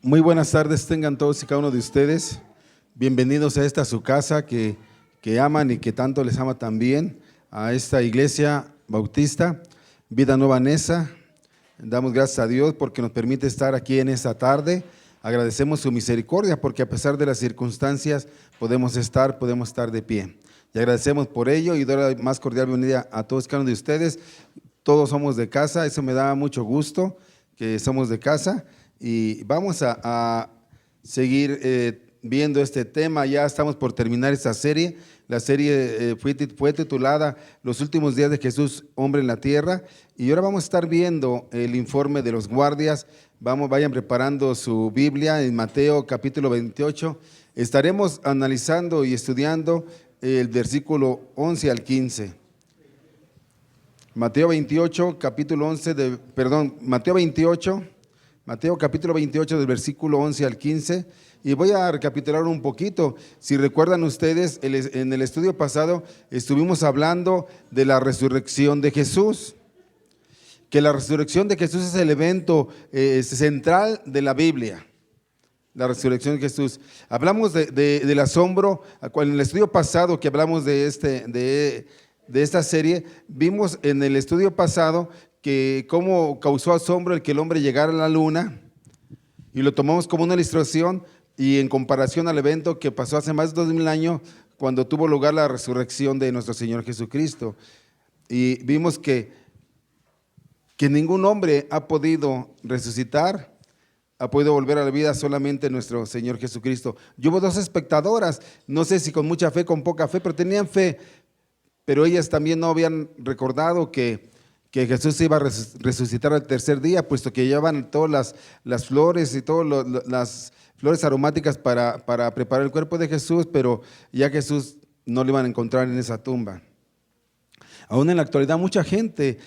Muy buenas tardes tengan todos y cada uno de ustedes. Bienvenidos a esta su casa que aman y que tanto les ama también, a esta iglesia bautista, Vida Nueva Neza. Damos gracias a Dios porque nos permite estar aquí en esta tarde. Agradecemos su misericordia porque a pesar de las circunstancias podemos estar de pie. Y agradecemos por ello y doy la más cordial bienvenida a todos y cada uno de ustedes. Todos somos de casa, eso me da mucho gusto que somos de casa. Y vamos a seguir viendo este tema. Ya estamos por terminar esta serie. La serie fue titulada Los últimos días de Jesús, hombre en la tierra. Y ahora vamos a estar viendo el informe de los guardias. Vayan preparando su Biblia en Mateo capítulo 28. Estaremos analizando y estudiando el versículo 11 al 15. Mateo 28, capítulo 11, Mateo capítulo 28 del versículo 11 al 15, y voy a recapitular un poquito. Si recuerdan ustedes, en el estudio pasado estuvimos hablando de la resurrección de Jesús, que la resurrección de Jesús es el evento central de la Biblia, la resurrección de Jesús. Hablamos del asombro. En el estudio pasado que hablamos de esta serie, vimos en el estudio pasado que cómo causó asombro el que el hombre llegara a la luna, y lo tomamos como una ilustración y en comparación al evento que pasó hace más de 2000 años cuando tuvo lugar la resurrección de nuestro Señor Jesucristo. Y vimos que ningún hombre ha podido resucitar, ha podido volver a la vida, solamente nuestro Señor Jesucristo. Y hubo dos espectadoras, no sé si con mucha fe, con poca fe, pero tenían fe, pero ellas también no habían recordado que Jesús iba a resucitar al tercer día, puesto que llevaban todas las flores y todas las flores aromáticas para preparar el cuerpo de Jesús, pero ya Jesús no lo iban a encontrar en esa tumba. Aún en la actualidad mucha gente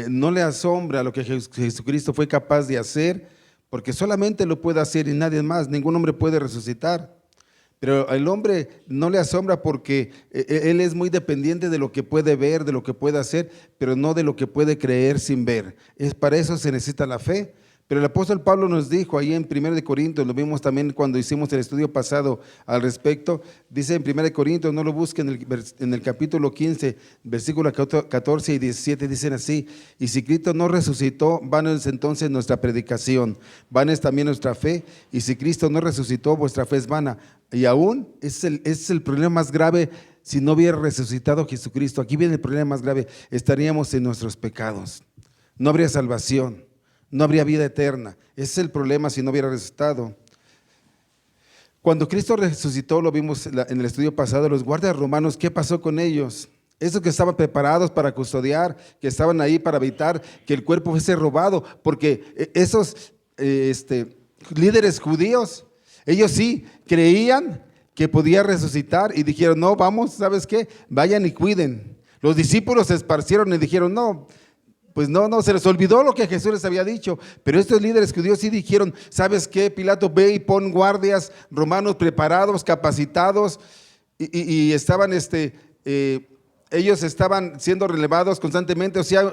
no le asombra lo que Jesucristo fue capaz de hacer, porque solamente lo puede hacer y nadie más. Ningún hombre puede resucitar. Pero al hombre no le asombra porque él es muy dependiente de lo que puede ver, de lo que puede hacer, pero no de lo que puede creer sin ver. Para eso se necesita la fe. Pero el apóstol Pablo nos dijo ahí en 1 Corintios, lo vimos también cuando hicimos el estudio pasado al respecto, dice en 1 Corintios, no lo busquen en el capítulo 15, versículos 14 y 17, dicen así: y si Cristo no resucitó, vana es entonces nuestra predicación, vana es también nuestra fe, y si Cristo no resucitó, vuestra fe es vana. Y aún es el problema más grave. Si no hubiera resucitado Jesucristo, aquí viene el problema más grave: estaríamos en nuestros pecados, no habría salvación, no habría vida eterna. Ese es el problema si no hubiera resucitado. Cuando Cristo resucitó, lo vimos en el estudio pasado, los guardias romanos, ¿qué pasó con ellos? Esos que estaban preparados para custodiar, que estaban ahí para evitar que el cuerpo fuese robado, porque esos líderes judíos, ellos sí creían que podía resucitar y dijeron: no, vamos, ¿sabes qué? Vayan y cuiden. Los discípulos se esparcieron y dijeron: no, pues no, se les olvidó lo que Jesús les había dicho. Pero estos líderes judíos sí dijeron: ¿sabes qué, Pilato? Ve y pon guardias romanos preparados, capacitados, y estaban, ellos estaban siendo relevados constantemente, o sea,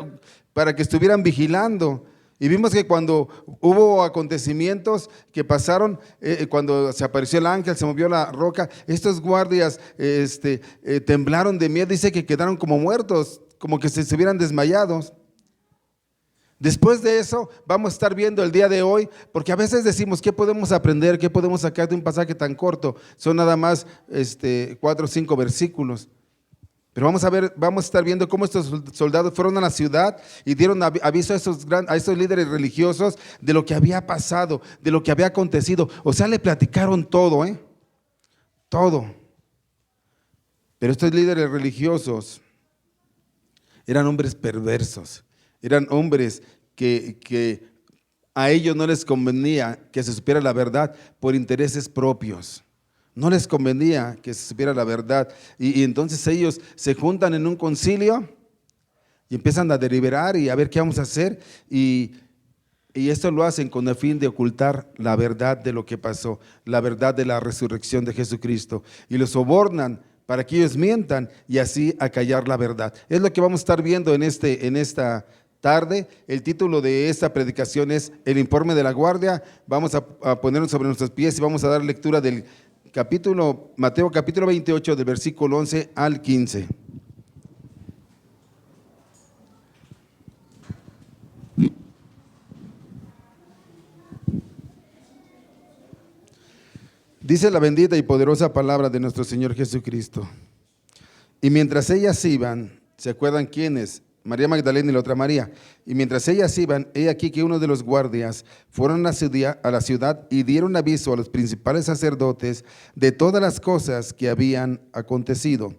para que estuvieran vigilando. Y vimos que cuando hubo acontecimientos que pasaron, cuando se apareció el ángel, se movió la roca, estos guardias temblaron de miedo, dice que quedaron como muertos, como que se hubieran desmayados. Después de eso vamos a estar viendo el día de hoy, porque a veces decimos: ¿qué podemos aprender? ¿Qué podemos sacar de un pasaje tan corto? Son nada más 4 o 5 versículos. Pero vamos a estar viendo cómo estos soldados fueron a la ciudad y dieron aviso a estos líderes religiosos de lo que había pasado, de lo que había acontecido. O sea, le platicaron todo, todo. Pero estos líderes religiosos eran hombres perversos, eran hombres que a ellos no les convenía que se supiera la verdad por intereses propios. No les convenía que se supiera la verdad, y entonces ellos se juntan en un concilio y empiezan a deliberar y a ver qué vamos a hacer, y esto lo hacen con el fin de ocultar la verdad de lo que pasó, la verdad de la resurrección de Jesucristo, y los sobornan para que ellos mientan y así acallar la verdad. Es lo que vamos a estar viendo en esta tarde. El título de esta predicación es El informe de la guardia. Vamos a ponernos sobre nuestros pies y vamos a dar lectura del Mateo capítulo 28, del versículo 11 al 15. Dice la bendita y poderosa palabra de nuestro Señor Jesucristo. Y mientras ellas iban, ¿se acuerdan quiénes? María Magdalena y la otra María. Y mientras ellas iban, he aquí que uno de los guardias fueron a la ciudad y dieron aviso a los principales sacerdotes de todas las cosas que habían acontecido.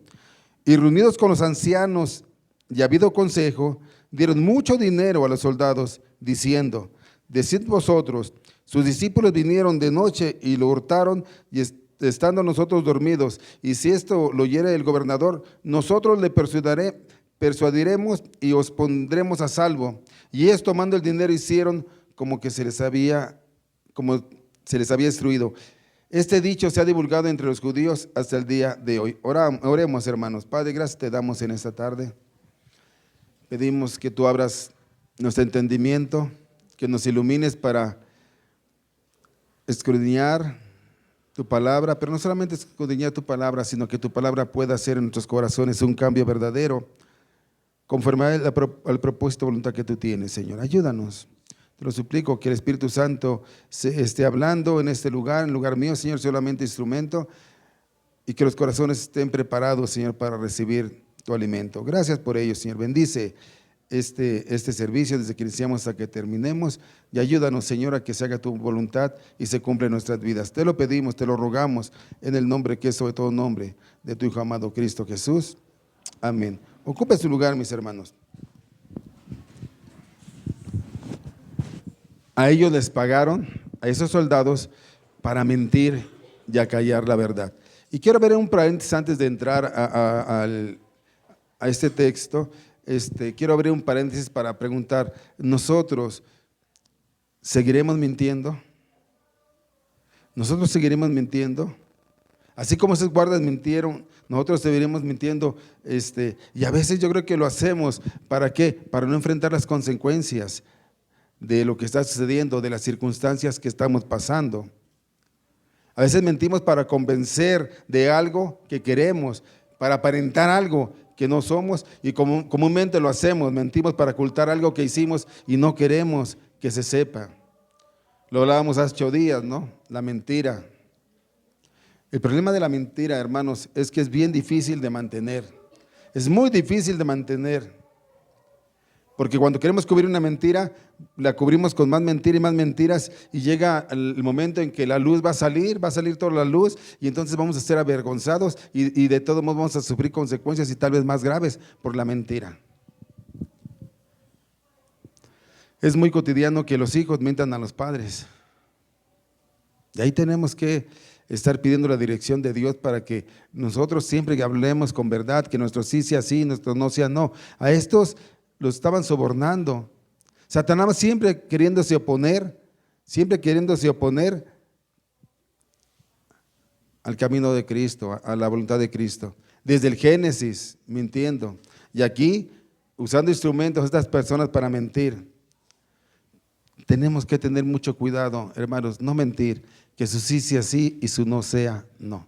Y reunidos con los ancianos y habido consejo, dieron mucho dinero a los soldados, diciendo: decid vosotros, sus discípulos vinieron de noche y lo hurtaron, y estando nosotros dormidos, y si esto lo oyere el gobernador, nosotros le persuadiremos y os pondremos a salvo. Y ellos, tomando el dinero, hicieron como se les había instruido. Este dicho se ha divulgado entre los judíos hasta el día de hoy. Oremos, hermanos. Padre, gracias te damos en esta tarde. Pedimos que tú abras nuestro entendimiento, que nos ilumines para escudriñar tu palabra, pero no solamente escudriñar tu palabra, sino que tu palabra pueda hacer en nuestros corazones un cambio verdadero, conforme al propósito y voluntad que tú tienes, Señor. Ayúdanos. Te lo suplico, que el Espíritu Santo esté hablando en este lugar, en lugar mío, Señor, solamente instrumento, y que los corazones estén preparados, Señor, para recibir tu alimento. Gracias por ello, Señor. Bendice este servicio desde que iniciamos hasta que terminemos, y ayúdanos, Señor, a que se haga tu voluntad y se cumpla en nuestras vidas. Te lo pedimos, te lo rogamos, en el nombre que es sobre todo nombre de tu Hijo amado Cristo Jesús. Amén. Ocupe su lugar, mis hermanos. A ellos les pagaron, a esos soldados, para mentir y acallar la verdad. Y quiero ver un paréntesis antes de entrar a este texto. Quiero abrir un paréntesis para preguntar: ¿nosotros seguiremos mintiendo? ¿Nosotros seguiremos mintiendo? Así como esos guardas mintieron, nosotros seguiremos mintiendo. Y a veces yo creo que lo hacemos, ¿para qué? Para no enfrentar las consecuencias de lo que está sucediendo, de las circunstancias que estamos pasando. A veces mentimos para convencer de algo que queremos, para aparentar algo que no somos, y comúnmente lo hacemos, mentimos para ocultar algo que hicimos y no queremos que se sepa. Lo hablábamos hace 8 días, ¿no? La mentira. El problema de la mentira, hermanos, es que es bien difícil de mantener. Es muy difícil de mantener. Porque cuando queremos cubrir una mentira, la cubrimos con más mentira y más mentiras, y llega el momento en que la luz va a salir toda la luz, y entonces vamos a ser avergonzados y de todos modos vamos a sufrir consecuencias, y tal vez más graves, por la mentira. Es muy cotidiano que los hijos mientan a los padres. Y ahí tenemos que estar pidiendo la dirección de Dios para que nosotros siempre hablemos con verdad, que nuestro sí sea sí, nuestro no sea no. A estos los estaban sobornando. Satanás siempre queriéndose oponer al camino de Cristo, a la voluntad de Cristo. Desde el Génesis, mintiendo. Y aquí, usando instrumentos estas personas para mentir. Tenemos que tener mucho cuidado, hermanos, no mentir, que su sí sea sí y su no sea no.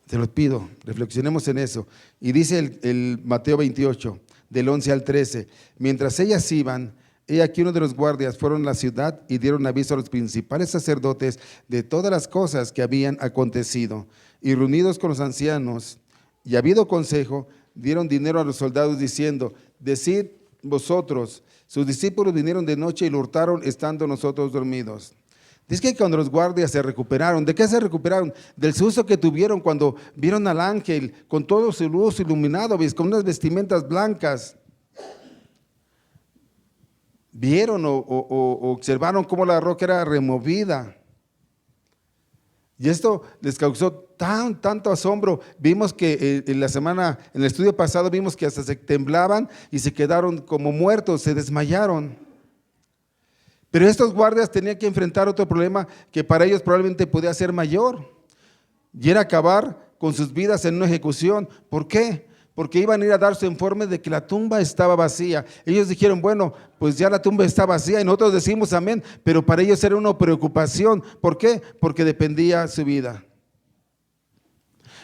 Te lo pido, reflexionemos en eso. Y dice el Mateo 28, del 11 al 13, mientras ellas iban, he aquí uno de los guardias fueron a la ciudad y dieron aviso a los principales sacerdotes de todas las cosas que habían acontecido. Y reunidos con los ancianos y habido consejo, dieron dinero a los soldados diciendo: decid vosotros, sus discípulos vinieron de noche y lo hurtaron estando nosotros dormidos. Dice que cuando los guardias se recuperaron, ¿de qué se recuperaron? Del susto que tuvieron cuando vieron al ángel con todo su luz iluminado, con unas vestimentas blancas. Vieron o observaron cómo la roca era removida. Y esto les causó tanto asombro. Vimos que en el estudio pasado vimos que hasta se temblaban y se quedaron como muertos, se desmayaron. Pero estos guardias tenían que enfrentar otro problema que para ellos probablemente podía ser mayor, y era acabar con sus vidas en una ejecución. ¿Por qué? porque iban a ir a dar su informe de que la tumba estaba vacía. Ellos dijeron, bueno, pues ya la tumba está vacía y nosotros decimos amén, pero para ellos era una preocupación. ¿Por qué? Porque dependía su vida.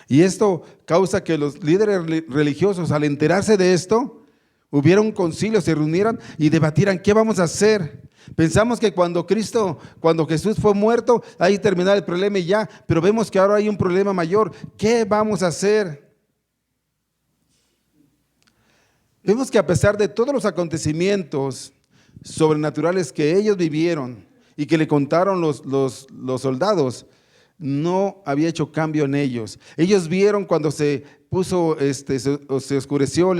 Y esto causa que los líderes religiosos, al enterarse de esto, hubiera un concilio, se reunieran y debatieran qué vamos a hacer. Pensamos que cuando Jesús fue muerto, ahí terminaba el problema y ya, pero vemos que ahora hay un problema mayor. ¿Qué vamos a hacer? Vemos que a pesar de todos los acontecimientos sobrenaturales que ellos vivieron y que le contaron los soldados, no había hecho cambio en ellos. Ellos vieron cuando se puso, se oscureció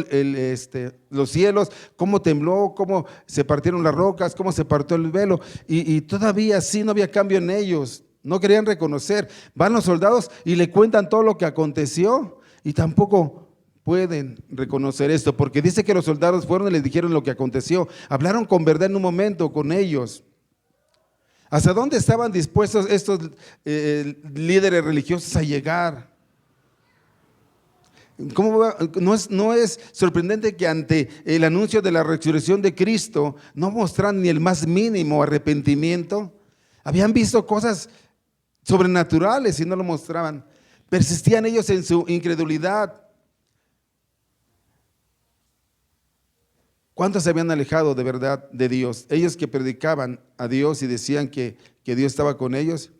los cielos, cómo tembló, cómo se partieron las rocas, cómo se partió el velo, y todavía así no había cambio en ellos. No querían reconocer. Van los soldados y le cuentan todo lo que aconteció y tampoco pueden reconocer esto, porque dice que los soldados fueron y les dijeron lo que aconteció. Hablaron con verdad en un momento con ellos. ¿Hasta dónde estaban dispuestos estos líderes religiosos a llegar? No es sorprendente que ante el anuncio de la resurrección de Cristo no mostraran ni el más mínimo arrepentimiento? Habían visto cosas sobrenaturales y no lo mostraban. Persistían ellos en su incredulidad. ¿Cuántos se habían alejado de verdad de Dios? Ellos que predicaban a Dios y decían que Dios estaba con ellos.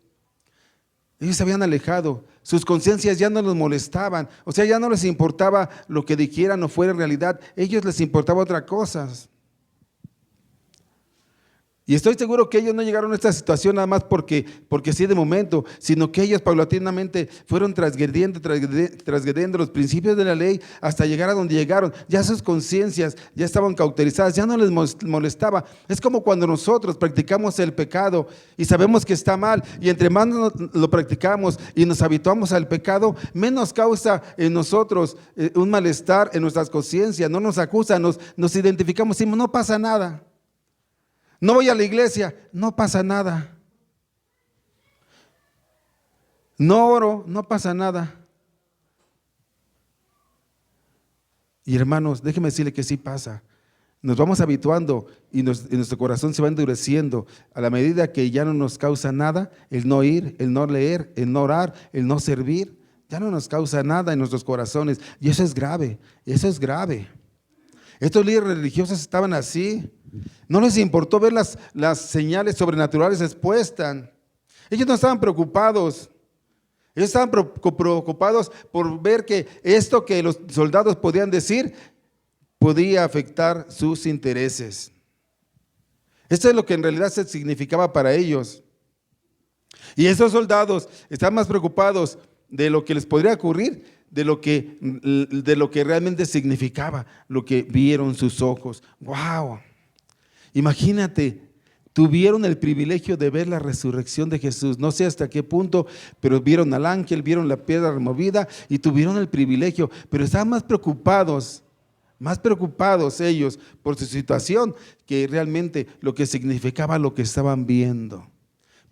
Ellos se habían alejado, sus conciencias ya no los molestaban, o sea, ya no les importaba lo que dijeran o fuera en realidad, ellos les importaba otra cosa. Y estoy seguro que ellos no llegaron a esta situación nada más porque sí de momento, sino que ellos paulatinamente fueron transgrediendo los principios de la ley hasta llegar a donde llegaron. Ya sus conciencias ya estaban cauterizadas, ya no les molestaba. Es como cuando nosotros practicamos el pecado y sabemos que está mal, y entre más lo practicamos y nos habituamos al pecado, menos causa en nosotros un malestar en nuestras conciencias, no nos acusa, nos identificamos y decimos, no pasa nada. No voy a la iglesia, no pasa nada. No oro, no pasa nada. Y hermanos, déjenme decirle que sí pasa. Nos vamos habituando y nuestro corazón se va endureciendo a la medida que ya no nos causa nada el no ir, el no leer, el no orar, el no servir. Ya no nos causa nada en nuestros corazones. Y eso es grave, eso es grave. Estos líderes religiosos estaban así. No les importó ver las señales sobrenaturales expuestas. Ellos no estaban preocupados. Ellos estaban preocupados por ver que esto que los soldados podían decir podía afectar sus intereses. Esto es lo que en realidad se significaba para ellos. Y esos soldados estaban más preocupados de lo que les podría ocurrir, de lo que realmente significaba, lo que vieron sus ojos. ¡Wow! Imagínate, tuvieron el privilegio de ver la resurrección de Jesús. No sé hasta qué punto, pero vieron al ángel, vieron la piedra removida y tuvieron el privilegio, pero estaban más preocupados ellos por su situación que realmente lo que significaba lo que estaban viendo.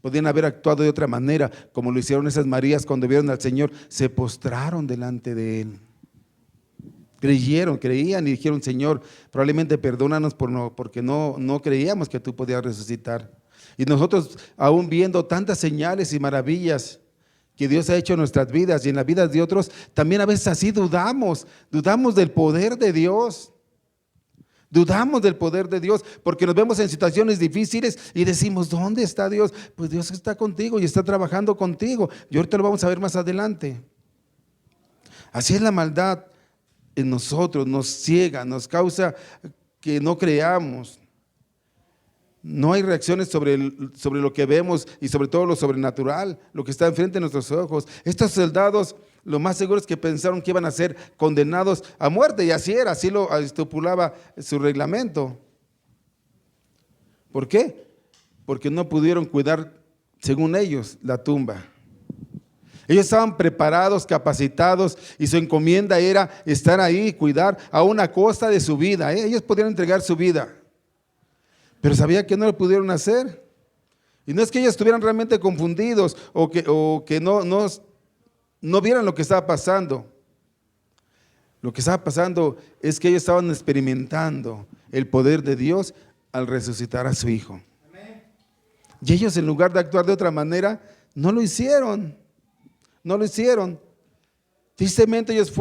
Podían haber actuado de otra manera, como lo hicieron esas Marías cuando vieron al Señor, se postraron delante de Él. Creían y dijeron, Señor, probablemente perdónanos porque no creíamos que tú podías resucitar. Y nosotros, aún viendo tantas señales y maravillas que Dios ha hecho en nuestras vidas y en las vidas de otros, también a veces así dudamos del poder de Dios. Dudamos del poder de Dios porque nos vemos en situaciones difíciles y decimos, ¿dónde está Dios? Pues Dios está contigo y está trabajando contigo. Y ahorita lo vamos a ver más adelante. Así es la maldad en nosotros, nos ciega, nos causa que no creamos. No hay reacciones sobre lo que vemos y sobre todo lo sobrenatural, lo que está enfrente de nuestros ojos. Estos soldados, lo más seguro es que pensaron que iban a ser condenados a muerte, y así era, así lo estipulaba su reglamento. ¿Por qué? Porque no pudieron cuidar, según ellos, la tumba. Ellos estaban preparados, capacitados, y su encomienda era estar ahí y cuidar a una costa de su vida. Ellos podían entregar su vida, pero sabía que no lo pudieron hacer. Y no es que ellos estuvieran realmente confundidos o que no vieran lo que estaba pasando. Lo que estaba pasando es que ellos estaban experimentando el poder de Dios al resucitar a su Hijo. Y ellos, en lugar de actuar de otra manera, no lo hicieron. No lo hicieron. Tristemente ellos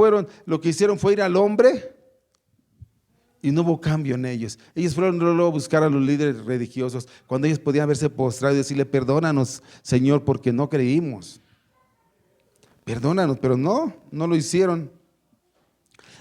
lo que hicieron fue ir al hombre y no hubo cambio en ellos. Ellos fueron luego a buscar a los líderes religiosos cuando ellos podían haberse postrado y decirle: perdónanos, Señor, porque no creímos. Perdónanos, pero no lo hicieron.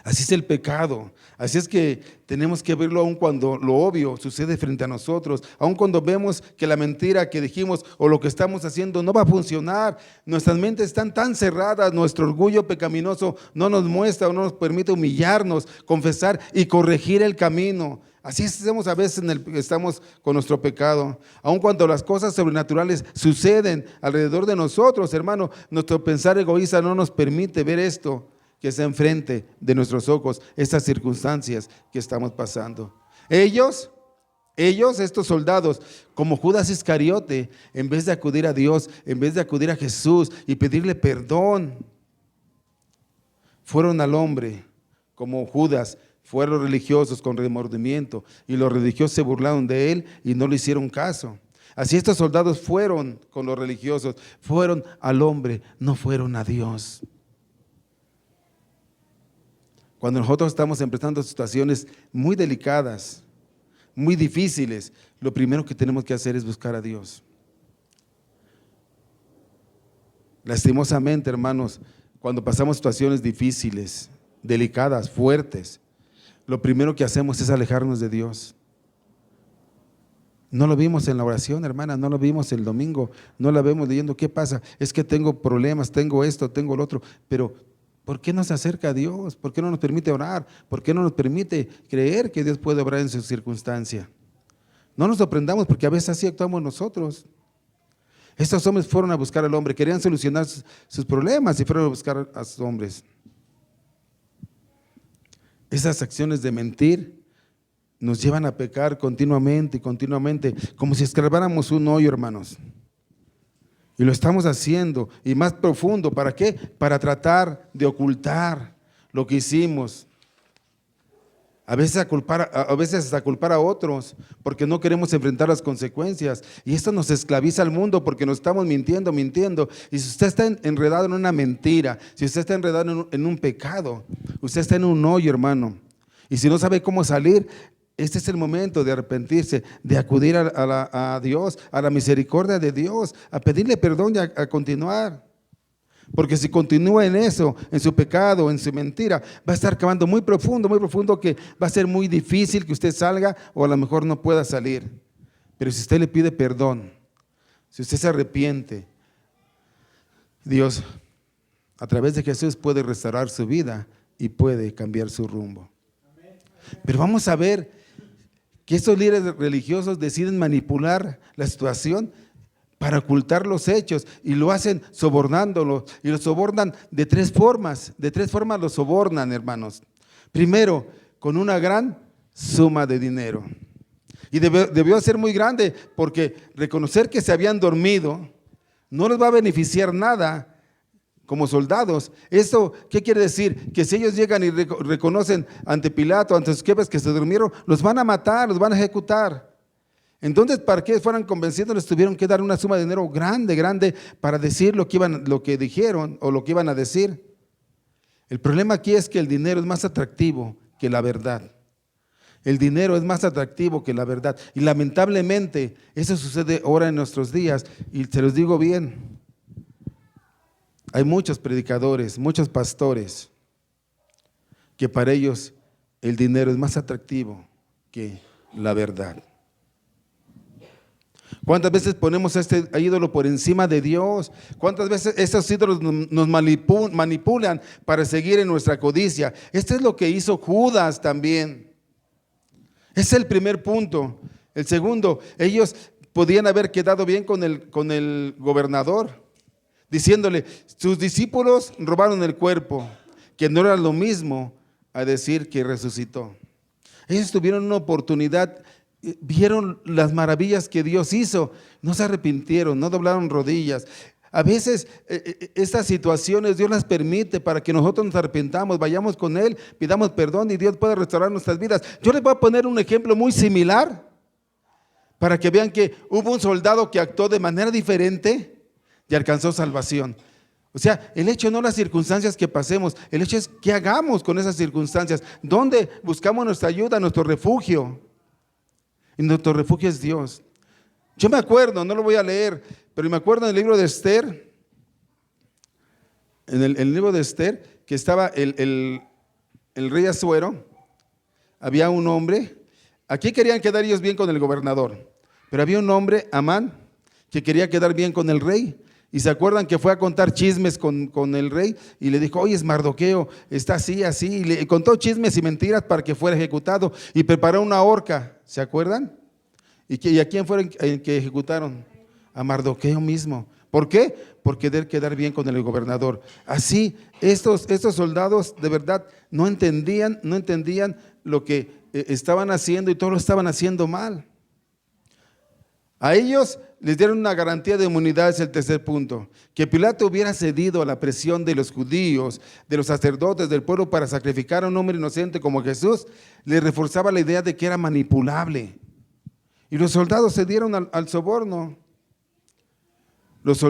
Así es el pecado. Así es que tenemos que verlo aun cuando lo obvio sucede frente a nosotros, aun cuando vemos que la mentira que dijimos o lo que estamos haciendo no va a funcionar. Nuestras mentes están tan cerradas, nuestro orgullo pecaminoso no nos muestra o no nos permite humillarnos, confesar y corregir el camino. Así hacemos a veces estamos con nuestro pecado. Aun cuando las cosas sobrenaturales suceden alrededor de nosotros, hermano, nuestro pensar egoísta no nos permite ver esto que está enfrente de nuestros ojos, estas circunstancias que estamos pasando. Ellos, estos soldados, como Judas Iscariote, en vez de acudir a Dios, en vez de acudir a Jesús y pedirle perdón, fueron al hombre. Como Judas, fueron religiosos con remordimiento, y los religiosos se burlaron de él y no le hicieron caso. Así estos soldados fueron con los religiosos, fueron al hombre, no fueron a Dios. Cuando nosotros estamos enfrentando situaciones muy delicadas, muy difíciles, lo primero que tenemos que hacer es buscar a Dios. Lastimosamente, hermanos, cuando pasamos situaciones difíciles, delicadas, fuertes, lo primero que hacemos es alejarnos de Dios. No lo vimos en la oración, hermana, no lo vimos el domingo, no la vemos leyendo. ¿Qué pasa? Es que tengo problemas, tengo esto, tengo lo otro, pero ¿por qué no se acerca a Dios? ¿Por qué no nos permite orar? ¿Por qué no nos permite creer que Dios puede obrar en su circunstancia? No nos sorprendamos, porque a veces así actuamos nosotros. Estos hombres fueron a buscar al hombre, querían solucionar sus problemas y fueron a buscar a sus hombres. Esas acciones de mentir nos llevan a pecar continuamente y continuamente, como si escarbáramos un hoyo, hermanos. Y lo estamos haciendo, y más profundo. ¿Para qué? Para tratar de ocultar lo que hicimos. A veces hasta culpar a otros, porque no queremos enfrentar las consecuencias. Y esto nos esclaviza al mundo, porque nos estamos mintiendo. Y si usted está enredado en una mentira, si usted está enredado en un pecado, usted está en un hoyo, hermano. Y si no sabe cómo salir, este es el momento de arrepentirse, de acudir a Dios, a la misericordia de Dios, a pedirle perdón y a continuar. Porque si continúa en eso, en su pecado, en su mentira, va a estar cavando muy profundo, que va a ser muy difícil que usted salga, o a lo mejor no pueda salir. Pero si usted le pide perdón, si usted se arrepiente, Dios, a través de Jesús, puede restaurar su vida y puede cambiar su rumbo. Pero vamos a ver que estos líderes religiosos deciden manipular la situación para ocultar los hechos, y lo hacen sobornándolo, y lo sobornan de tres formas. De tres formas lo sobornan, hermanos. Primero, con una gran suma de dinero. Y debió ser muy grande, porque reconocer que se habían dormido no les va a beneficiar nada como soldados. ¿Esto qué quiere decir? Que si ellos llegan y reconocen ante Pilato, ante sus jefes, que se durmieron, los van a matar, los van a ejecutar. Entonces, para que fueran convencidos, les tuvieron que dar una suma de dinero grande para decir lo que dijeron o lo que iban a decir. El problema aquí es que el dinero es más atractivo que la verdad. El dinero es más atractivo que la verdad. Y lamentablemente, eso sucede ahora en nuestros días. Y se los digo bien, hay muchos predicadores, muchos pastores, que para ellos el dinero es más atractivo que la verdad. ¿Cuántas veces ponemos a este ídolo por encima de Dios? ¿Cuántas veces estos ídolos nos manipulan para seguir en nuestra codicia? Esto es lo que hizo Judas también. Ese es el primer punto. El segundo, ellos podían haber quedado bien con el gobernador, diciéndole: sus discípulos robaron el cuerpo, que no era lo mismo a decir que resucitó. Ellos tuvieron una oportunidad. Vieron las maravillas que Dios hizo, no se arrepintieron, no doblaron rodillas. A veces estas situaciones Dios las permite para que nosotros nos arrepentamos, vayamos con Él, pidamos perdón y Dios pueda restaurar nuestras vidas. Yo les voy a poner un ejemplo muy similar para que vean que hubo un soldado que actuó de manera diferente y alcanzó salvación. O sea, el hecho no las circunstancias que pasemos, el hecho es qué hagamos con esas circunstancias, dónde buscamos nuestra ayuda, nuestro refugio. Y nuestro refugio es Dios. Yo me acuerdo, no lo voy a leer, pero me acuerdo en el libro de Esther, en el libro de Esther, que estaba el rey Asuero, había un hombre, aquí querían quedar ellos bien con el gobernador, pero había un hombre, Amán, que quería quedar bien con el rey. Y se acuerdan que fue a contar chismes con el rey y le dijo, oye, es Mardoqueo, está así, así, y le contó chismes y mentiras para que fuera ejecutado y preparó una horca, ¿se acuerdan? ¿Y a quién fueron que ejecutaron? A Mardoqueo mismo. ¿Por qué? Por querer quedar bien con el gobernador. Así, estos soldados de verdad no entendían lo que estaban haciendo y todo lo estaban haciendo mal. A ellos les dieron una garantía de inmunidad, es el tercer punto. Que Pilato hubiera cedido a la presión de los judíos, de los sacerdotes, del pueblo para sacrificar a un hombre inocente como Jesús, le reforzaba la idea de que era manipulable. Y los soldados cedieron al soborno. Los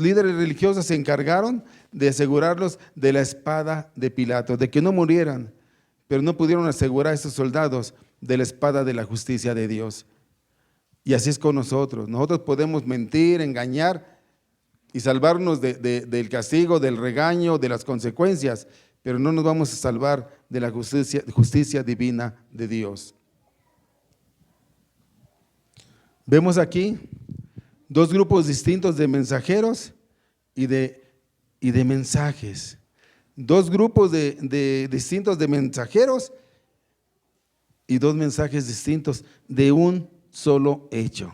líderes religiosos se encargaron de asegurarlos de la espada de Pilato, de que no murieran, pero no pudieron asegurar a esos soldados de la espada de la justicia de Dios. Y así es con nosotros. Nosotros podemos mentir, engañar y salvarnos del castigo, del regaño, de las consecuencias, pero no nos vamos a salvar de la justicia divina de Dios. Vemos aquí dos grupos distintos de mensajeros y de mensajes. Dos grupos distintos de mensajeros y dos mensajes distintos de un solo hecho.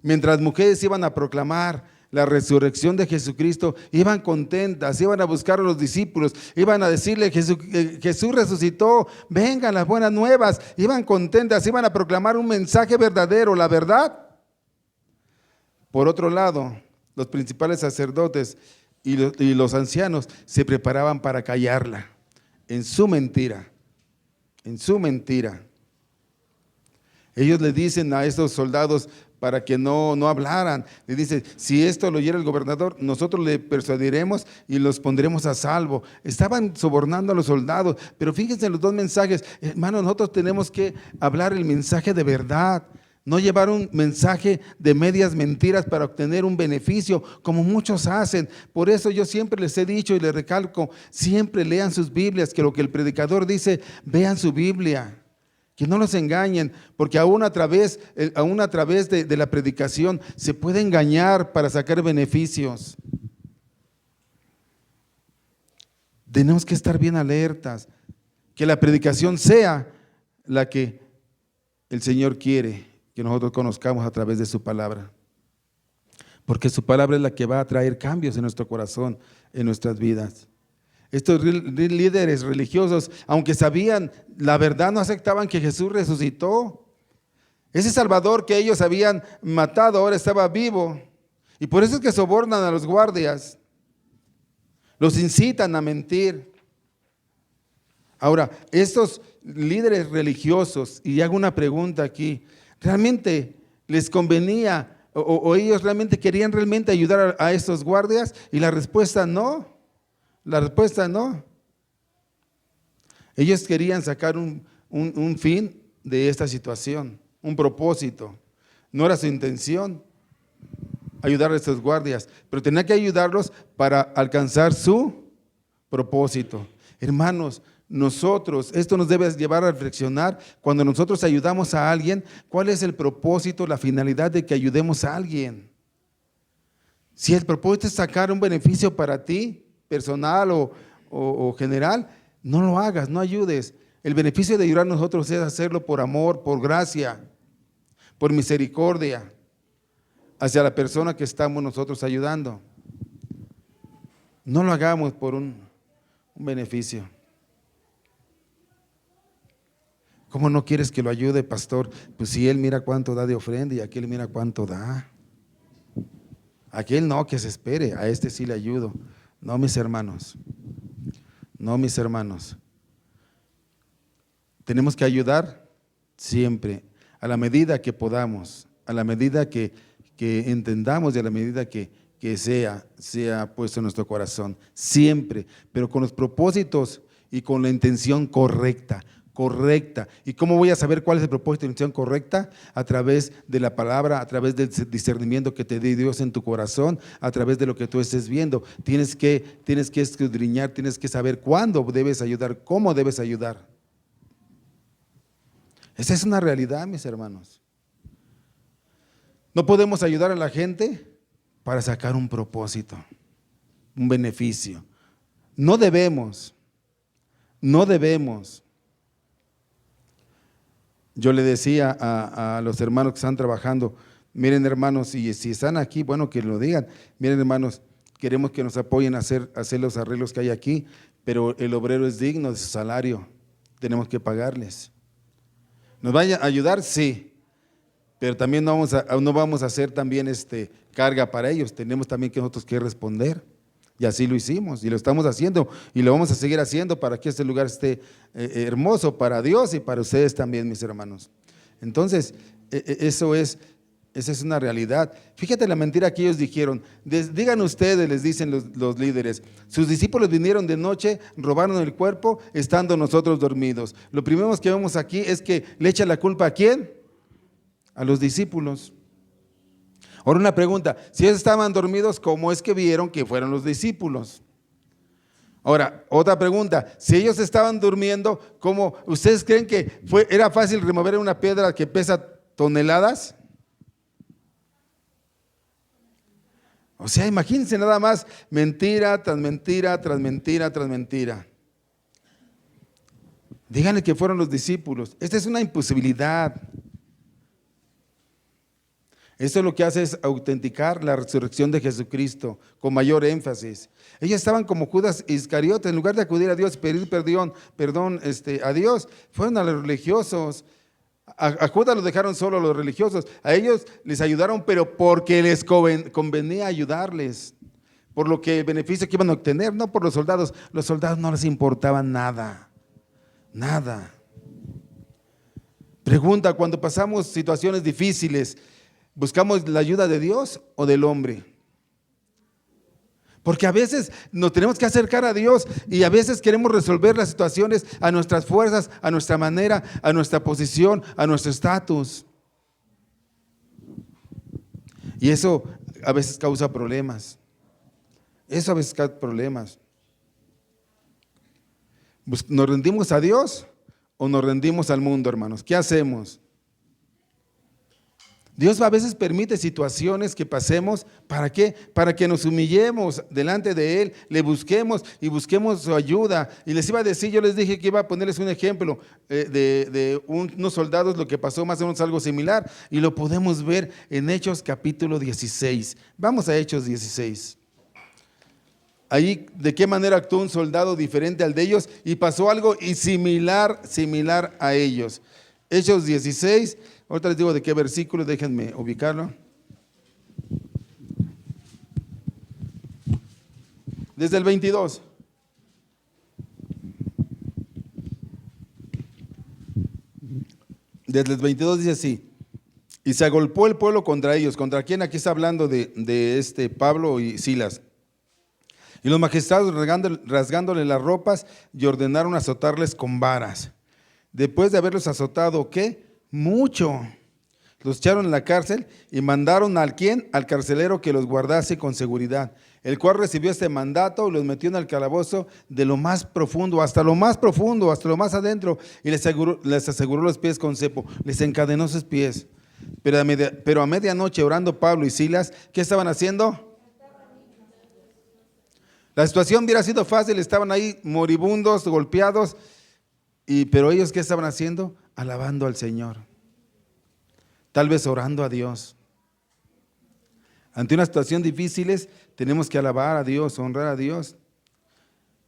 Mientras mujeres iban a proclamar la resurrección de Jesucristo, iban contentas, iban a buscar a los discípulos, iban a decirle Jesús resucitó, vengan las buenas nuevas, iban contentas, iban a proclamar un mensaje verdadero, la verdad. Por otro lado, los principales sacerdotes y los ancianos se preparaban para callarla en su mentira, en su mentira. Ellos le dicen a estos soldados para que no hablaran, le dicen, si esto lo oyera el gobernador, nosotros le persuadiremos y los pondremos a salvo. Estaban sobornando a los soldados, pero fíjense en los dos mensajes. Hermanos, nosotros tenemos que hablar el mensaje de verdad, no llevar un mensaje de medias mentiras para obtener un beneficio, como muchos hacen. Por eso yo siempre les he dicho y les recalco, siempre lean sus Biblias, que lo que el predicador dice, vean su Biblia. Que no los engañen, porque aún a través de la predicación se puede engañar para sacar beneficios. Tenemos que estar bien alertas, que la predicación sea la que el Señor quiere que nosotros conozcamos a través de su palabra. Porque su palabra es la que va a traer cambios en nuestro corazón, en nuestras vidas. Estos líderes religiosos, aunque sabían la verdad, no aceptaban que Jesús resucitó. Ese Salvador que ellos habían matado ahora estaba vivo. Y por eso es que sobornan a los guardias. Los incitan a mentir. Ahora, estos líderes religiosos, y hago una pregunta aquí, ¿realmente les convenía o ellos realmente querían ayudar a estos guardias? Y la respuesta no. La respuesta no. Ellos querían sacar un fin de esta situación, un propósito. No era su intención ayudar a estos guardias, pero tenía que ayudarlos para alcanzar su propósito. Hermanos, esto nos debe llevar a reflexionar cuando nosotros ayudamos a alguien, ¿cuál es el propósito, la finalidad de que ayudemos a alguien? Si el propósito es sacar un beneficio para ti, personal o general, no lo hagas, no ayudes. El beneficio de ayudar a nosotros es hacerlo por amor, por gracia, por misericordia hacia la persona que estamos nosotros ayudando. No lo hagamos por un beneficio. ¿Cómo no quieres que lo ayude, pastor? Pues si él mira cuánto da de ofrenda y aquel mira cuánto da. Aquel no, que se espere, a este sí le ayudo. No, mis hermanos, no, mis hermanos. Tenemos que ayudar siempre, a la medida que podamos, a la medida que entendamos y a la medida que sea puesto en nuestro corazón, siempre, pero con los propósitos y con la intención correcta. ¿Y cómo voy a saber cuál es el propósito y la intención correcta? A través de la palabra, a través del discernimiento que te dé Dios en tu corazón, a través de lo que tú estés viendo. Tienes que escudriñar, tienes que saber cuándo debes ayudar, cómo debes ayudar. Esa es una realidad, mis hermanos. No podemos ayudar a la gente para sacar un propósito, un beneficio. No debemos. Yo le decía a los hermanos que están trabajando, miren hermanos, y si están aquí, bueno, que lo digan. Miren hermanos, queremos que nos apoyen a hacer los arreglos que hay aquí, pero el obrero es digno de su salario, tenemos que pagarles. ¿Nos vayan a ayudar? Sí, pero también no vamos a hacer también carga para ellos, tenemos también que nosotros que responder. Y así lo hicimos y lo estamos haciendo y lo vamos a seguir haciendo para que este lugar esté hermoso para Dios y para ustedes también, mis hermanos. Entonces, esa es una realidad. Fíjate la mentira que ellos dijeron. Digan ustedes, les dicen los líderes, sus discípulos vinieron de noche, robaron el cuerpo, estando nosotros dormidos. Lo primero que vemos aquí es que le echa la culpa ¿a quién? A los discípulos. Ahora una pregunta, si ellos estaban dormidos, ¿cómo es que vieron que fueron los discípulos? Ahora, otra pregunta, si ellos estaban durmiendo, ¿cómo? ¿Ustedes creen que era fácil remover una piedra que pesa toneladas? O sea, imagínense nada más, mentira tras mentira, tras mentira, tras mentira. Díganle que fueron los discípulos. Esta es una imposibilidad. Esto lo que hace es autenticar la resurrección de Jesucristo con mayor énfasis. Ellos estaban como Judas Iscariote, en lugar de acudir a Dios y pedir perdón a Dios, fueron a los religiosos. A Judas lo dejaron solo los religiosos, a ellos les ayudaron, pero porque les convenía ayudarles, por lo que el beneficio que iban a obtener, no por los soldados. Los soldados no les importaba nada. Pregunta, cuando pasamos situaciones difíciles, ¿buscamos la ayuda de Dios o del hombre? Porque a veces nos tenemos que acercar a Dios y a veces queremos resolver las situaciones a nuestras fuerzas, a nuestra manera, a nuestra posición, a nuestro estatus. Y eso a veces causa problemas. ¿Nos rendimos a Dios o nos rendimos al mundo, hermanos? ¿Qué hacemos? Dios a veces permite situaciones que pasemos, ¿para qué? Para que nos humillemos delante de Él, le busquemos y busquemos su ayuda. Y les iba a decir, yo les dije que iba a ponerles un ejemplo de unos soldados, lo que pasó más o menos algo similar, y lo podemos ver en Hechos capítulo 16. Vamos a Hechos 16. Ahí, ¿de qué manera actuó un soldado diferente al de ellos? Y pasó algo similar a ellos. Hechos 16. Ahorita les digo de qué versículo, déjenme ubicarlo. Desde el 22. Desde el 22 dice así: y se agolpó el pueblo contra ellos. ¿Contra quién? Aquí está hablando de Pablo y Silas. Y los magistrados rasgándole las ropas y ordenaron azotarles con varas. Después de haberlos azotado, ¿qué? Mucho. Los echaron en la cárcel y mandaron ¿al quién? Al carcelero que los guardase con seguridad, el cual recibió este mandato y los metió en el calabozo de lo más profundo, hasta lo más adentro, y les aseguró los pies con cepo, les encadenó sus pies. Pero a medianoche, orando Pablo y Silas, ¿qué estaban haciendo? La situación hubiera sido fácil, estaban ahí moribundos, golpeados, pero ellos ¿qué estaban haciendo? Alabando al Señor, tal vez orando a Dios. Ante una situación difícil tenemos que alabar a Dios, honrar a Dios.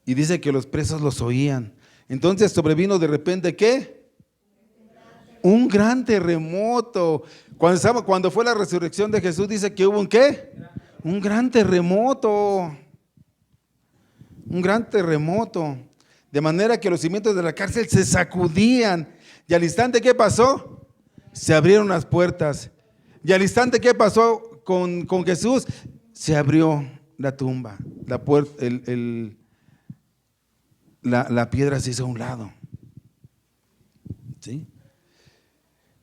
Y dice que los presos los oían. Entonces sobrevino de repente ¿qué? Un gran terremoto. Cuando fue la resurrección de Jesús, dice que hubo un ¿qué? Un gran terremoto. Un gran terremoto. De manera que los cimientos de la cárcel se sacudían. Y al instante, ¿qué pasó? Se abrieron las puertas. Y al instante, ¿qué pasó con Jesús? Se abrió la tumba. La puerta, la piedra se hizo a un lado. ¿Sí?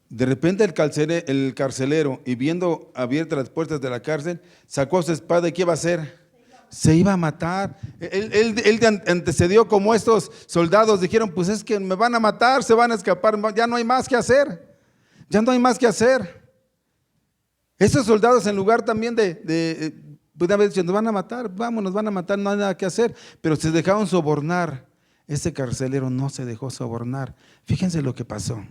De repente el carcelero, y viendo abiertas las puertas de la cárcel, sacó su espada. ¿Y qué iba a hacer? Se iba a matar. Él antecedió como estos soldados dijeron: pues es que me van a matar, se van a escapar, ya no hay más que hacer. Ya no hay más que hacer. Esos soldados, en lugar también de haber dicho: nos van a matar, vamos, nos van a matar, no hay nada que hacer, pero se dejaron sobornar. Ese carcelero no se dejó sobornar. Fíjense lo que pasó.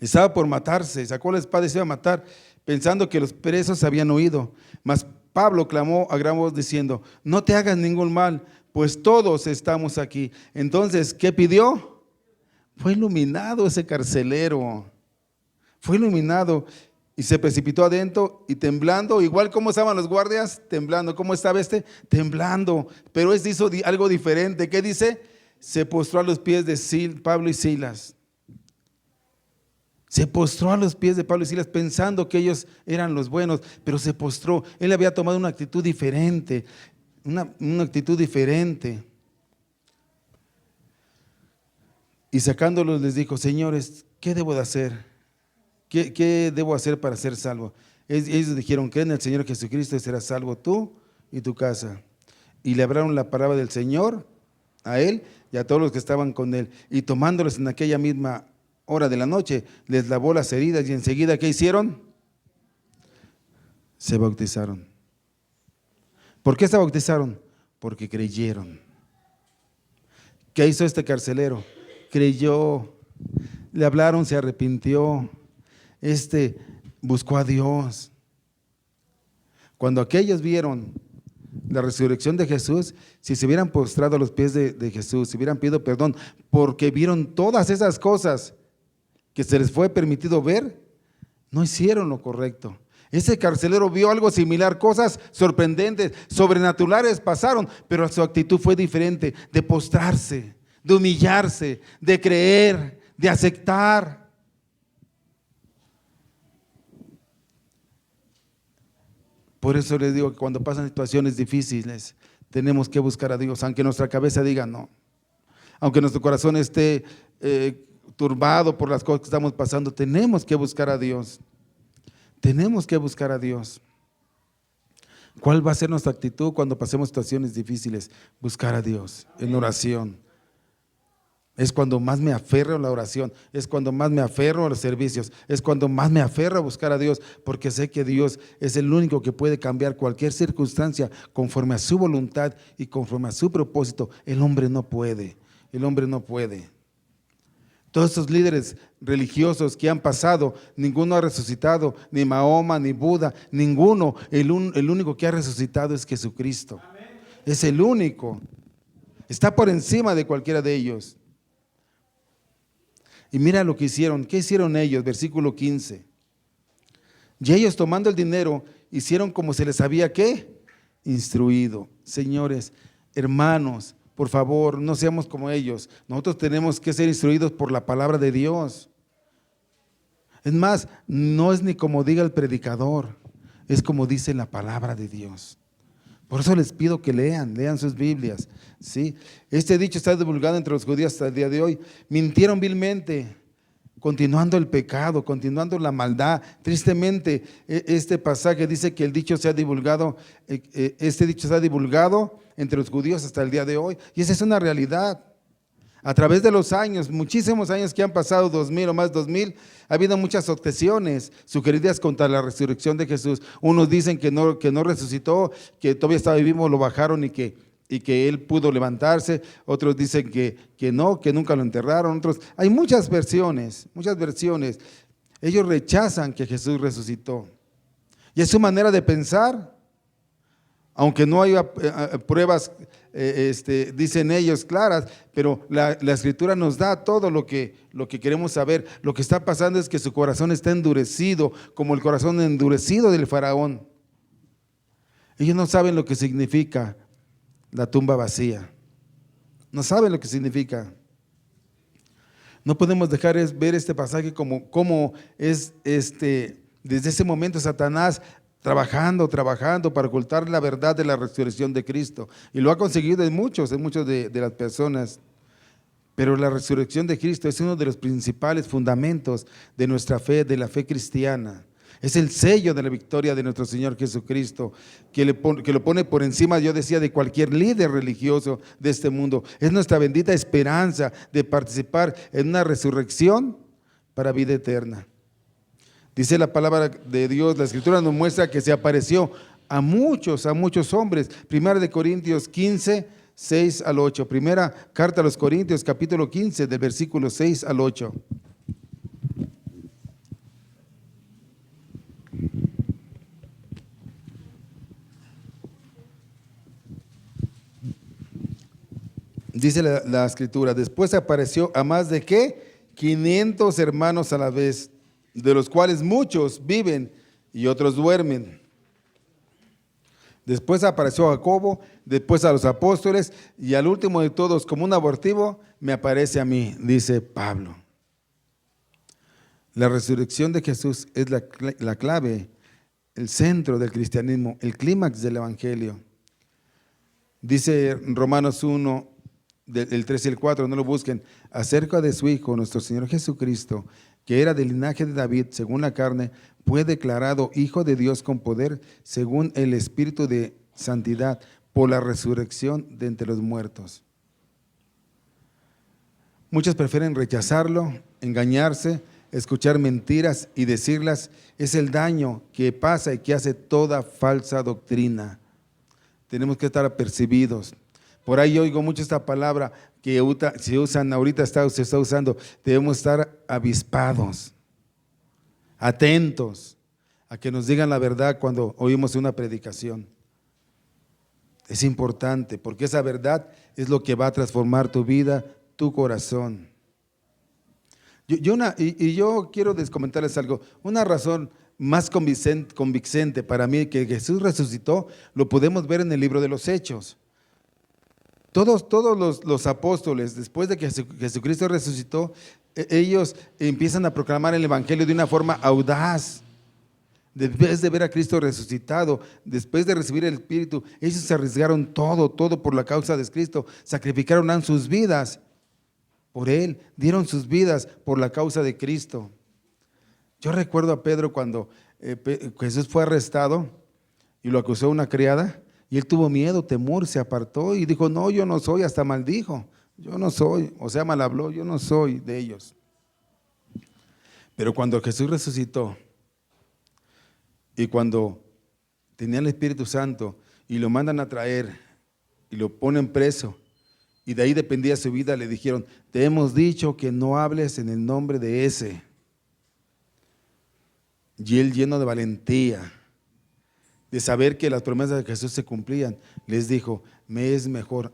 Estaba por matarse, sacó la espada y se iba a matar, pensando que los presos habían huido. Mas Pablo clamó a gran voz diciendo: no te hagas ningún mal, pues todos estamos aquí. Entonces, ¿qué pidió? Fue iluminado ese carcelero. Fue iluminado y se precipitó adentro y temblando, igual como estaban los guardias, temblando. ¿Cómo estaba este? Temblando. Pero este hizo algo diferente. ¿Qué dice? Se postró a los pies de Pablo y Silas. Se postró a los pies de Pablo y Silas pensando que ellos eran los buenos, pero se postró. Él había tomado una actitud diferente, una actitud diferente. Y sacándolos les dijo: señores, ¿qué debo de hacer? ¿Qué debo hacer para ser salvo? Ellos dijeron: creen en el Señor Jesucristo y serás salvo tú y tu casa. Y le hablaron la palabra del Señor a él y a todos los que estaban con él. Y tomándolos en aquella misma hora de la noche, les lavó las heridas y enseguida, ¿qué hicieron? Se bautizaron. ¿Por qué se bautizaron? Porque creyeron. ¿Qué hizo este carcelero? Creyó. Le hablaron, se arrepintió. Buscó a Dios. Cuando aquellos vieron la resurrección de Jesús, si se hubieran postrado a los pies de Jesús, si hubieran pedido perdón, porque vieron todas esas cosas que se les fue permitido ver, no hicieron lo correcto. Ese carcelero vio algo similar, cosas sorprendentes, sobrenaturales pasaron, pero su actitud fue diferente, de postrarse, de humillarse, de creer, de aceptar. Por eso les digo que cuando pasan situaciones difíciles, tenemos que buscar a Dios, aunque nuestra cabeza diga no, aunque nuestro corazón esté turbado por las cosas que estamos pasando, tenemos que buscar a Dios. Tenemos que buscar a Dios. ¿Cuál va a ser nuestra actitud cuando pasemos situaciones difíciles? Buscar a Dios en oración. Es cuando más me aferro a la oración, es cuando más me aferro a los servicios, es cuando más me aferro a buscar a Dios, porque sé que Dios es el único que puede cambiar cualquier circunstancia conforme a su voluntad y conforme a su propósito. El hombre no puede, el hombre no puede. Todos estos líderes religiosos que han pasado, ninguno ha resucitado, ni Mahoma, ni Buda, ninguno. El único que ha resucitado es Jesucristo. Amén. Es el único. Está por encima de cualquiera de ellos. Y mira lo que hicieron. ¿Qué hicieron ellos? Versículo 15. Y ellos, tomando el dinero, hicieron como se les había ¿qué? Instruido. Señores, hermanos, por favor, no seamos como ellos. Nosotros tenemos que ser instruidos por la palabra de Dios. Es más, no es ni como diga el predicador, es como dice la palabra de Dios. Por eso les pido que lean sus Biblias, ¿sí? Este dicho está divulgado entre los judíos hasta el día de hoy. Mintieron vilmente, continuando el pecado, continuando la maldad. Tristemente, este pasaje dice que el dicho se ha divulgado, este dicho se ha divulgado entre los judíos hasta el día de hoy, y esa es una realidad. A través de los años, muchísimos años que han pasado, 2000 o más 2000, ha habido muchas objeciones sugeridas contra la resurrección de Jesús. Unos dicen que no resucitó, que todavía estaba vivo, lo bajaron y que él pudo levantarse. Otros dicen que no, que nunca lo enterraron. Hay muchas versiones, muchas versiones. Ellos rechazan que Jesús resucitó. Y es su manera de pensar. Aunque no haya pruebas, dicen ellos, claras, pero la Escritura nos da todo lo que queremos saber. Lo que está pasando es que su corazón está endurecido, como el corazón endurecido del faraón. Ellos no saben lo que significa la tumba vacía. No saben lo que significa. No podemos dejar ver este pasaje como es desde ese momento Satanás trabajando para ocultar la verdad de la resurrección de Cristo. Y lo ha conseguido en muchos de las personas. Pero la resurrección de Cristo es uno de los principales fundamentos de nuestra fe, de la fe cristiana. Es el sello de la victoria de nuestro Señor Jesucristo, que lo pone por encima, yo decía, de cualquier líder religioso de este mundo. Es nuestra bendita esperanza de participar en una resurrección para vida eterna. Dice la palabra de Dios, la Escritura nos muestra que se apareció a muchos hombres. Primera de Corintios 15, 6 al 8. Primera carta a los Corintios, capítulo 15, del versículo 6 al 8. Dice la Escritura, después apareció a más de ¿qué? 500 hermanos a la vez, de los cuales muchos viven y otros duermen. Después apareció a Jacobo, después a los apóstoles y al último de todos, como un abortivo, me aparece a mí, dice Pablo. La resurrección de Jesús es la clave, el centro del cristianismo, el clímax del evangelio. Dice Romanos 1, del 3 y el 4, no lo busquen, acerca de su Hijo, nuestro Señor Jesucristo, que era del linaje de David, según la carne, fue declarado Hijo de Dios con poder, según el Espíritu de santidad, por la resurrección de entre los muertos. Muchos prefieren rechazarlo, engañarse, escuchar mentiras y decirlas. Es el daño que pasa y que hace toda falsa doctrina. Tenemos que estar apercibidos. Por ahí oigo mucho esta palabra que se usan, ahorita se está usando, debemos estar avispados, atentos a que nos digan la verdad cuando oímos una predicación. Es importante porque esa verdad es lo que va a transformar tu vida, tu corazón. Yo quiero comentarles algo, una razón más convincente para mí que Jesús resucitó, lo podemos ver en el libro de los Hechos. Todos los apóstoles, después de que Jesucristo resucitó, ellos empiezan a proclamar el evangelio de una forma audaz. Después de ver a Cristo resucitado, después de recibir el Espíritu, ellos se arriesgaron todo por la causa de Cristo, sacrificaron sus vidas por Él, dieron sus vidas por la causa de Cristo. Yo recuerdo a Pedro cuando Jesús fue arrestado y lo acusó una criada. Y él tuvo miedo, temor, se apartó y dijo, no, yo no soy, hasta maldijo, yo no soy, o sea, mal habló, yo no soy de ellos. Pero cuando Jesús resucitó y cuando tenía el Espíritu Santo y lo mandan a traer y lo ponen preso y de ahí dependía su vida, le dijeron, te hemos dicho que no hables en el nombre de ese. Y él, lleno de valentía, de saber que las promesas de Jesús se cumplían, les dijo, me es mejor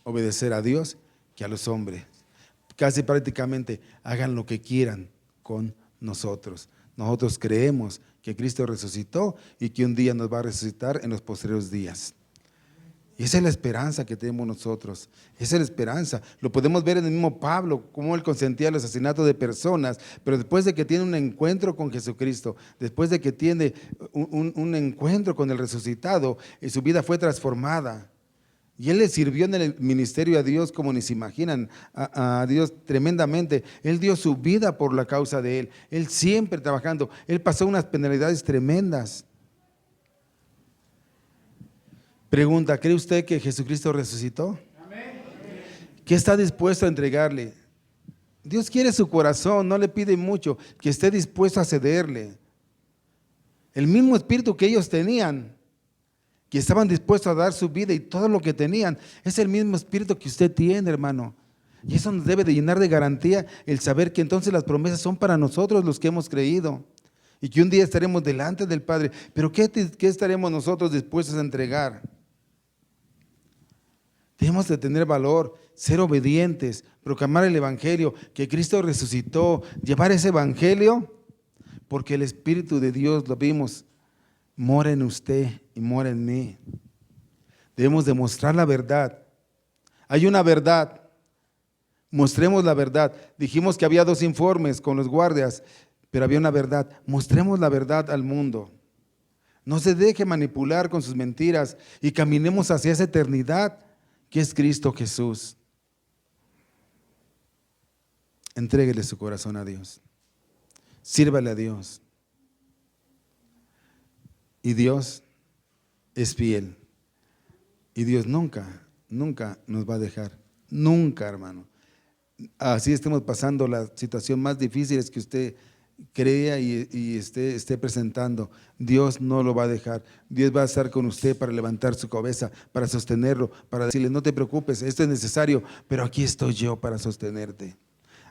obedecer a Dios que a los hombres. Casi prácticamente, hagan lo que quieran con nosotros. Nosotros creemos que Cristo resucitó y que un día nos va a resucitar en los posteriores días. Y esa es la esperanza que tenemos nosotros, esa es la esperanza. Lo podemos ver en el mismo Pablo, cómo él consentía el asesinato de personas, pero después de que tiene un encuentro con Jesucristo, después de que tiene un encuentro con el resucitado, su vida fue transformada. Y él le sirvió en el ministerio a Dios como ni se imaginan, a Dios tremendamente. Él dio su vida por la causa de él siempre trabajando. Él pasó unas penalidades tremendas. Pregunta, ¿cree usted que Jesucristo resucitó? Amén. ¿Qué está dispuesto a entregarle? Dios quiere su corazón, no le pide mucho, que esté dispuesto a cederle. El mismo espíritu que ellos tenían, que estaban dispuestos a dar su vida y todo lo que tenían, es el mismo espíritu que usted tiene, hermano. Y eso nos debe de llenar de garantía el saber que entonces las promesas son para nosotros los que hemos creído. Y que un día estaremos delante del Padre. Pero ¿qué estaremos nosotros dispuestos a entregar? Debemos de tener valor, ser obedientes, proclamar el evangelio, que Cristo resucitó, llevar ese evangelio, porque el Espíritu de Dios, lo vimos, mora en usted y mora en mí. Debemos demostrar la verdad. Hay una verdad. Mostremos la verdad. Dijimos que había 2 informes con los guardias, pero había una verdad. Mostremos la verdad al mundo. No se deje manipular con sus mentiras y caminemos hacia esa eternidad que es Cristo Jesús. Entréguele su corazón a Dios. Sírvale a Dios. Y Dios es fiel. Y Dios nunca nos va a dejar. Nunca, hermano. Así estemos pasando la situación más difícil que usted crea y esté presentando. Dios no lo va a dejar. Dios va a estar con usted para levantar su cabeza, para sostenerlo, para decirle, no te preocupes, esto es necesario, pero aquí estoy yo para sostenerte.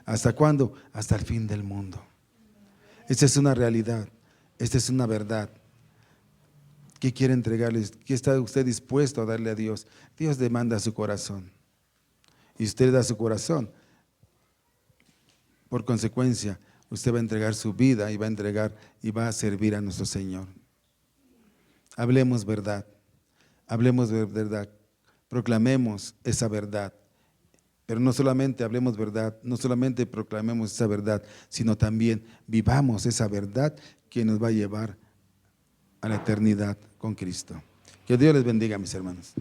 ¿Hasta cuándo? Hasta el fin del mundo. Esta es una realidad, esta es una verdad. ¿Qué quiere entregarles? ¿Qué está usted dispuesto a darle a Dios? Dios demanda su corazón. Y usted da su corazón. Por consecuencia, usted va a entregar su vida y va a entregar y va a servir a nuestro Señor. Hablemos verdad. Hablemos de verdad. Proclamemos esa verdad. Pero no solamente hablemos verdad, no solamente proclamemos esa verdad, sino también vivamos esa verdad que nos va a llevar a la eternidad con Cristo. Que Dios les bendiga, mis hermanos.